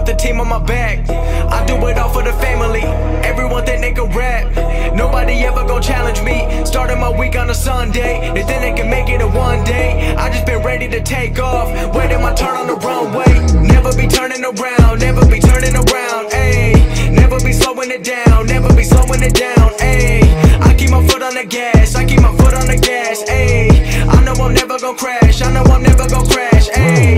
put the team on my back. I do it all for the family. Everyone think they can rap. Nobody ever gon' challenge me. Starting my week on a Sunday. They think they can make it in one day. I just been ready to take off, waiting my turn on the runway. Never be turning around, never be turning around, ayy. Never be slowing it down, never be slowing it down, ayy. I keep my foot on the gas, I keep my foot on the gas, ayy. I know I'm never gon' crash, I know I'm never gon' crash, ayy.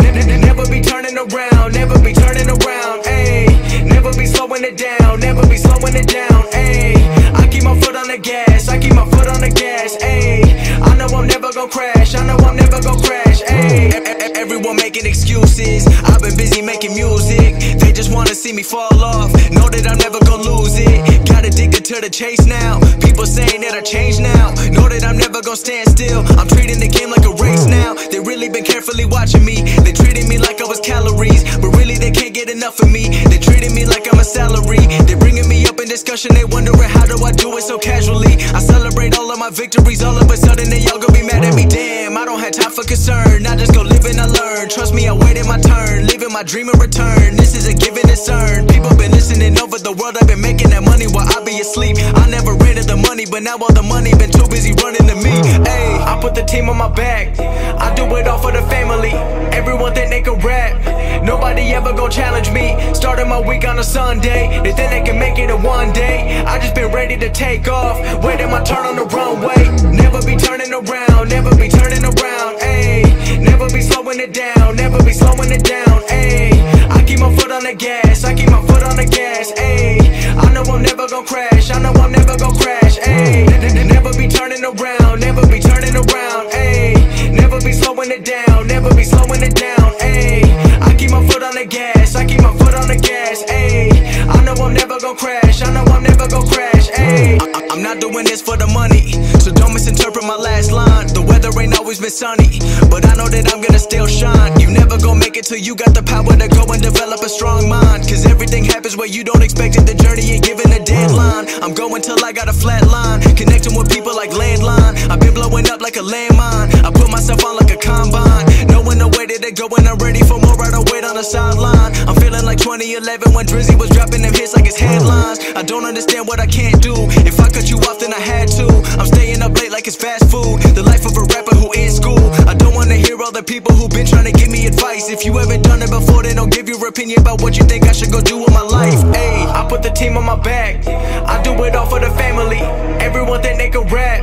Never be turning around, never be turning around, ayy. Never be slowing it down, never be slowing it down, ayy. I keep my foot on the gas, I keep my foot on the gas, ayy. I know I'm never gon' crash, I know I'm never gon' crash, ayy. Everyone making excuses, I've been busy making music. They just wanna see me fall off, know that I'm never gon' lose it. Got addicted to the chase now, people saying that I changed now. Know that I'm never gon' stand still, I'm treating the game like a race now. They really been carefully watching me, they treating me like I was calories, but really they can't get enough of me. They treating me like I'm a salary, they bringing me up in discussion. They wondering how do I do it so casually. I celebrate all of my victories, all of a sudden they all gon' be mad at me. Damn, I don't have time for concern, I just go live and I learn. Trust me, I waited my turn, living my dream in return. This is a given, it's earned. People been listening over the world, I've been making that money while I be asleep. I never ran to the money, but now all the money been too busy running to me. Ayy, I put the team on my back, I do it all for the family. Everyone think they can rap, nobody ever gon' challenge me. Starting my week on a Sunday, they think they can make it in one day. I just been ready to take off, waiting my turn on the runway. Never be turning around, never be turning around, ayy. Never be slowing it down, never be slowing it down, ayy. I keep my foot on the gas, I keep my foot on the gas, ayy. I know I'm never gon' crash, I know I'm never gon' crash, ayy. Never be turning around, never be turning around, ayy. Never be slowing it down, never be slowing it down, ayy. I keep my foot on the gas, I keep my foot on the gas, ayy. I know I'm never gon' crash, I know I'm never gon' crash, ayy. I'm not doing this for the money, so don't misinterpret my last line. The weather ain't always been sunny, but I know that I'm gonna still shine. You never gon' make it till you got the power to go and develop a strong mind. Cause everything happens where you don't expect it, the journey ain't given a deadline. I'm going till I got a flat line, connecting with people like landline. I've been blowing up like a landmine, I put myself on like a combine. Knowing the way that they go and I'm ready for more, I don't wait on the sideline. I'm feeling like 2011 when Drizzy was dropping them hits like his headlines. I don't understand what I can't do, if I cut you off then I had to. I'm staying up late like it's fast food, the life of a rapper who in school. I don't wanna hear all the people who been trying to give me advice. If you haven't done it before, then don't give your opinion about what you think I should go do with my life. Ayy, I put the team on my back, I do it all for the family. Everyone think they can rap,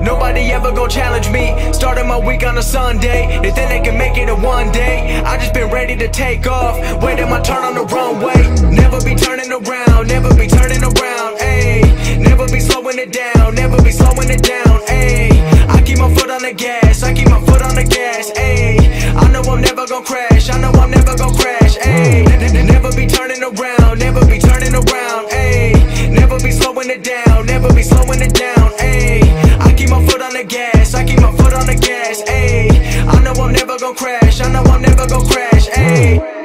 nobody ever gon' challenge me. Starting my week on a Sunday, they think they can make it in one day. I just been ready to take off, waiting my turn on the runway. Never be turning around, never be turning around, ayy. Never be slowing it down, never be slowing it down, ayy. I keep my foot on the gas, I keep my foot on the gas, ayy. I know I'm never gon' crash, I know I'm never gon' crash, ayy. Never be turning around, never be turning around, ayy. Never be slowing it down, never be slowing it down, ayy. I keep my foot on the gas, I keep my foot on the gas, ayy. I know I'm never gon' crash, I know I'm never gon' crash, ayy.